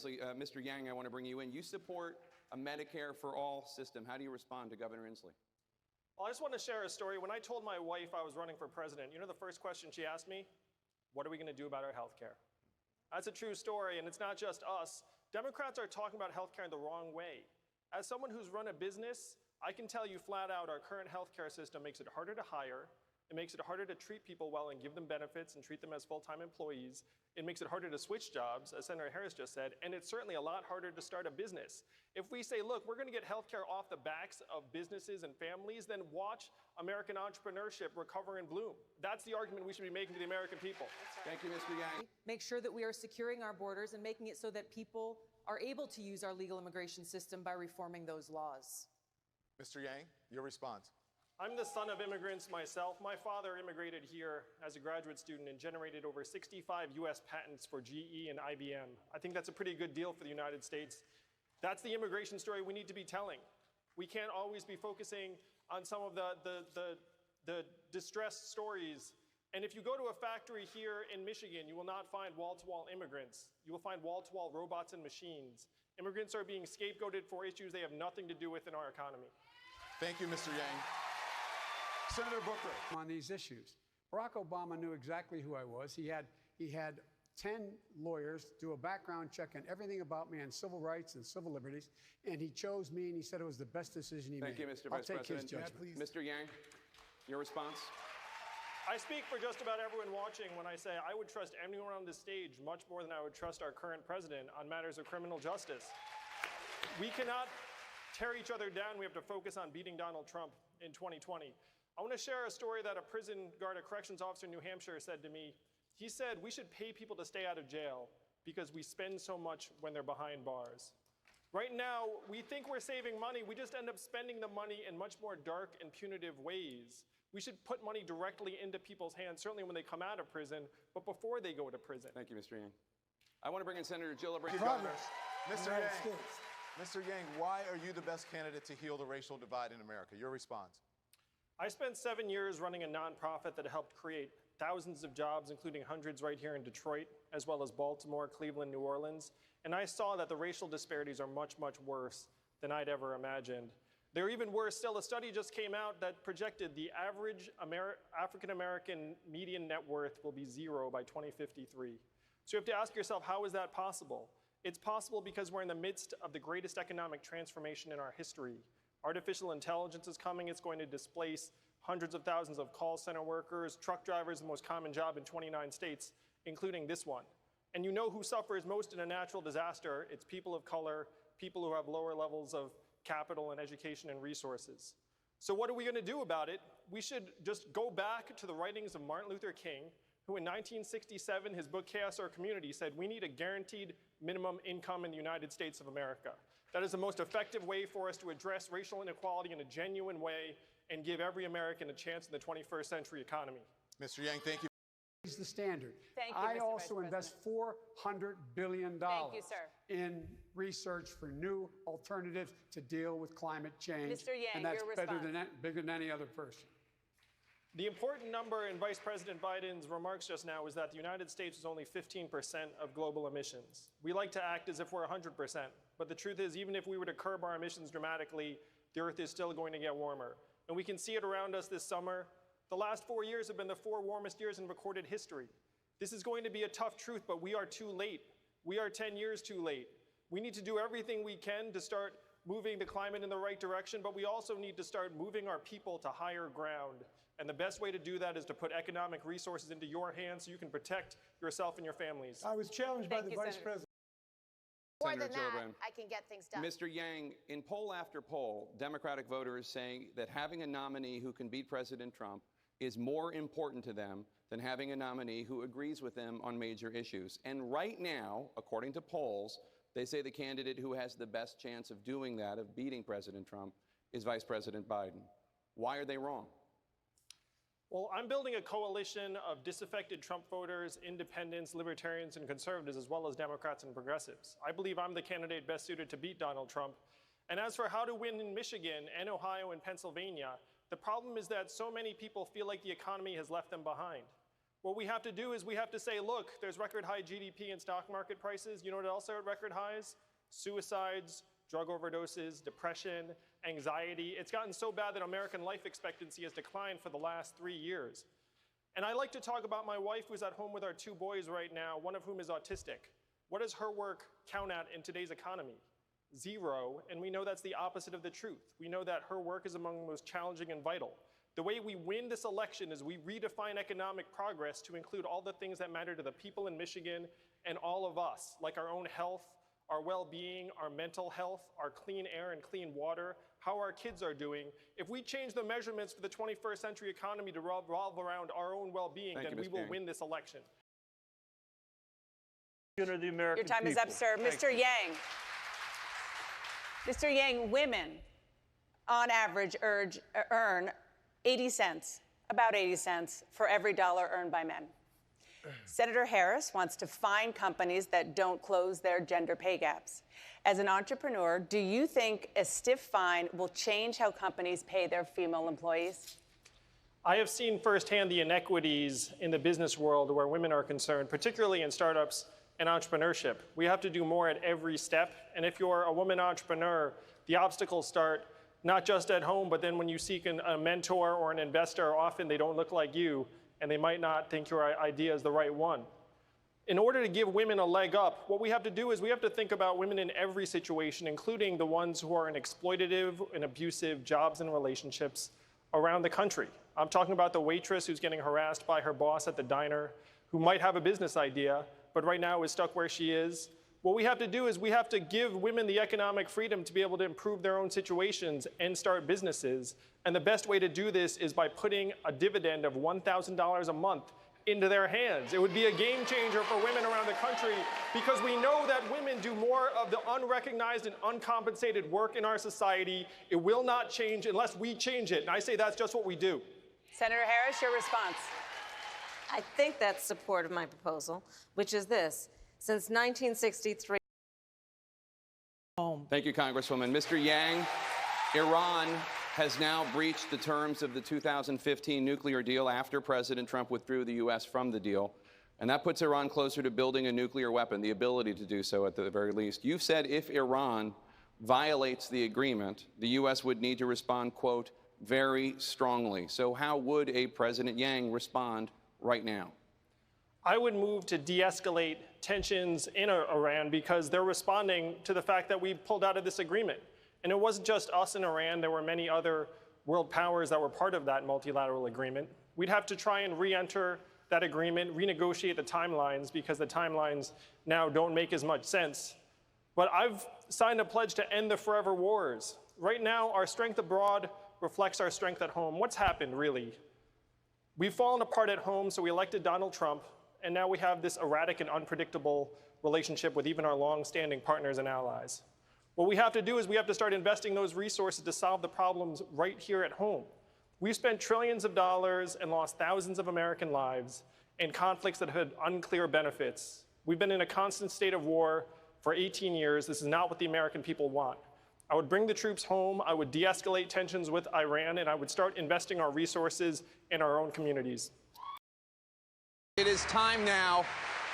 Mr. Yang, I want to bring you in. You support a Medicare for all system. How do you respond to Governor Inslee? Well, I just want to share a story. When I told my wife I was running for president, you know the first question she asked me? What are we going to do about our health care? That's a true story, and it's not just us. Democrats are talking about health care in the wrong way. As someone who's run a business, I can tell you flat out our current health care system makes it harder to hire. It makes it harder to treat people well and give them benefits and treat them as full-time employees. It makes it harder to switch jobs, as Senator Harris just said, and it's certainly a lot harder to start a business. If we say, look, we're going to get health care off the backs of businesses and families, then watch American entrepreneurship recover and bloom. That's the argument we should be making to the American people. Thank you, Mr. Yang. Make sure that we are securing our borders and making it so that people are able to use our legal immigration system by reforming those laws. Mr. Yang, your response. I'm the son of immigrants myself. My father immigrated here as a graduate student and generated over 65 U.S. patents for GE and IBM. I think that's a pretty good deal for the United States. That's the immigration story we need to be telling. We can't always be focusing on some of the distressed stories. And if you go to a factory here in Michigan, you will not find wall-to-wall immigrants. You will find wall-to-wall robots and machines. Immigrants are being scapegoated for issues they have nothing to do with in our economy. Thank you, Mr. Yang. Senator Booker. On these issues, Barack Obama knew exactly who I was. He had 10 lawyers do a background check on everything about me on civil rights and civil liberties, and he chose me, and he said it was the best decision he made. Thank you, Mr. Vice President. Mr. Yang, your response? I speak for just about everyone watching when I say I would trust anyone on this stage much more than I would trust our current president on matters of criminal justice. We cannot tear each other down. We have to focus on beating Donald Trump in 2020. I want to share a story that a prison guard, a corrections officer in New Hampshire said to me. He said, we should pay people to stay out of jail because we spend so much when they're behind bars. Right now, we think we're saving money. We just end up spending the money in much more dark and punitive ways. We should put money directly into people's hands, certainly when they come out of prison, but before they go to prison. Thank you, Mr. Yang. I want to bring in Senator Gillibrand. Mr. Yang, Mr. Yang, why are you the best candidate to heal the racial divide in America? Your response. I spent 7 years running a nonprofit that helped create thousands of jobs, including hundreds right here in Detroit, as well as Baltimore, Cleveland, New Orleans. And I saw that the racial disparities are much, much worse than I'd ever imagined. They're even worse still. A study just came out that projected the average African-American median net worth will be 0 by 2053. So you have to ask yourself, how is that possible? It's possible because we're in the midst of the greatest economic transformation in our history. Artificial intelligence is coming. It's going to displace hundreds of thousands of call center workers, truck drivers, the most common job in 29 states, including this one. And you know who suffers most in a natural disaster? It's people of color, people who have lower levels of capital and education and resources. So what are we going to do about it? We should just go back to the writings of Martin Luther King, who in 1967, his book Chaos or Community, said we need a guaranteed minimum income in the United States of America. That is the most effective way for us to address racial inequality in a genuine way and give every American a chance in the 21st century economy. Mr. Yang, thank you. Is the standard. Thank you, I Mr. also Vice invest $400 billion Thank you, sir. in research for new alternatives to deal with climate change. Mr. Yang, and that's your bigger than any other person. The important number in Vice President Biden's remarks just now is that the United States is only 15% of global emissions. We like to act as if we're 100%, but the truth is, even if we were to curb our emissions dramatically, the Earth is still going to get warmer. And we can see it around us this summer. The last 4 years have been the 4 warmest years in recorded history. This is going to be a tough truth, but we are too late. We are 10 years too late. We need to do everything we can to start moving the climate in the right direction, but we also need to start moving our people to higher ground. And the best way to do that is to put economic resources into your hands so you can protect yourself and your families. I was challenged by the Vice President. More than that, I can get things done. Mr. Yang, in poll after poll, Democratic voters saying that having a nominee who can beat President Trump is more important to them than having a nominee who agrees with them on major issues. And right now, according to polls, they say the candidate who has the best chance of doing that, of beating President Trump, is Vice President Biden. Why are they wrong? Well, I'm building a coalition of disaffected Trump voters, independents, libertarians, and conservatives, as well as Democrats and progressives. I believe I'm the candidate best suited to beat Donald Trump. And as for how to win in Michigan and Ohio and Pennsylvania, the problem is that so many people feel like the economy has left them behind. What we have to do is we have to say, look, there's record high GDP and stock market prices. You know what else are at record highs? Suicides, drug overdoses, depression, anxiety. It's gotten so bad that American life expectancy has declined for the last 3 years. And I like to talk about my wife who's at home with our 2 boys right now, one of whom is autistic. What does her work count at in today's economy? 0, and we know that's the opposite of the truth. We know that her work is among the most challenging and vital. The way we win this election is we redefine economic progress to include all the things that matter to the people in Michigan and all of us, like our own health, our well-being, our mental health, our clean air and clean water, how our kids are doing. If we change the measurements for the 21st century economy to revolve around our own well-being, then we will win this election. Your time is up, sir. Mr. Yang. Mr. Yang, women on average earn 80 cents, about 80 cents for every dollar earned by men. Senator Harris wants to fine companies that don't close their gender pay gaps. As an entrepreneur, do you think a stiff fine will change how companies pay their female employees? I have seen firsthand the inequities in the business world where women are concerned, particularly in startups and entrepreneurship. We have to do more at every step. And if you're a woman entrepreneur, the obstacles start not just at home, but then when you seek a mentor or an investor, often they don't look like you, and they might not think your idea is the right one. In order to give women a leg up, what we have to do is we have to think about women in every situation, including the ones who are in exploitative and abusive jobs and relationships around the country. I'm talking about the waitress who's getting harassed by her boss at the diner, who might have a business idea, but right now is stuck where she is. What we have to do is we have to give women the economic freedom to be able to improve their own situations and start businesses. And the best way to do this is by putting a dividend of $1,000 a month into their hands. It would be a game changer for women around the country because we know that women do more of the unrecognized and uncompensated work in our society. It will not change unless we change it. And I say that's just what we do. Senator Harris, your response. I think that's support of my proposal, which is this. Since 1963. Thank you, Congresswoman. Mr. Yang, Iran has now breached the terms of the 2015 nuclear deal after President Trump withdrew the U.S. from the deal. And that puts Iran closer to building a nuclear weapon, the ability to do so at the very least. You've said if Iran violates the agreement, the U.S. would need to respond, quote, very strongly. So how would a President Yang respond right now? I would move to de-escalate tensions in Iran because they're responding to the fact that we pulled out of this agreement. And it wasn't just us in Iran. There were many other world powers that were part of that multilateral agreement. We'd have to try and re-enter that agreement, renegotiate the timelines because the timelines now don't make as much sense. But I've signed a pledge to end the forever wars. Right now, our strength abroad reflects our strength at home. What's happened, really? We've fallen apart at home, so we elected Donald Trump. And now we have this erratic and unpredictable relationship with even our long-standing partners and allies. What we have to do is we have to start investing those resources to solve the problems right here at home. We've spent trillions of dollars and lost thousands of American lives in conflicts that had unclear benefits. We've been in a constant state of war for 18 years. This is not what the American people want. I would bring the troops home, I would de-escalate tensions with Iran, and I would start investing our resources in our own communities. It is time now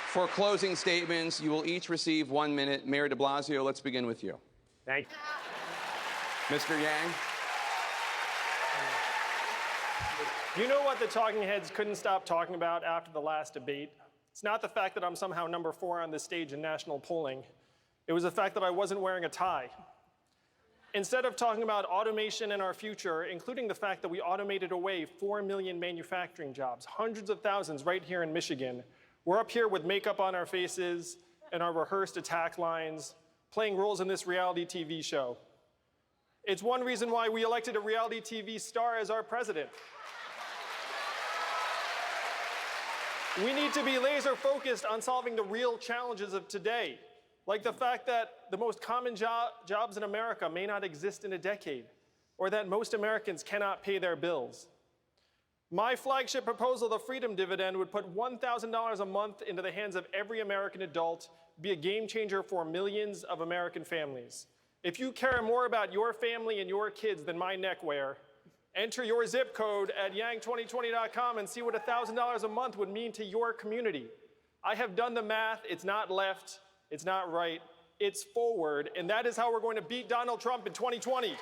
for closing statements. You will each receive 1 minute. Mayor de Blasio, let's begin with you. Thank you. Mr. Yang. You know what the talking heads couldn't stop talking about after the last debate? It's not the fact that I'm somehow number 4 on this stage in national polling. It was the fact that I wasn't wearing a tie. Instead of talking about automation and our future, including the fact that we automated away 4 million manufacturing jobs, hundreds of thousands right here in Michigan, we're up here with makeup on our faces and our rehearsed attack lines, playing roles in this reality TV show. It's one reason why we elected a reality TV star as our president. We need to be laser focused on solving the real challenges of today, like the fact that the most common jobs in America may not exist in a decade, or that most Americans cannot pay their bills. My flagship proposal, the Freedom Dividend, would put $1,000 a month into the hands of every American adult, be a game changer for millions of American families. If you care more about your family and your kids than my neckwear, Enter your zip code at yang2020.com and see what $1,000 a month would mean to your community. I have done the math. It's not left. It's not right. It's forward. And that is how we're going to beat Donald Trump in 2020.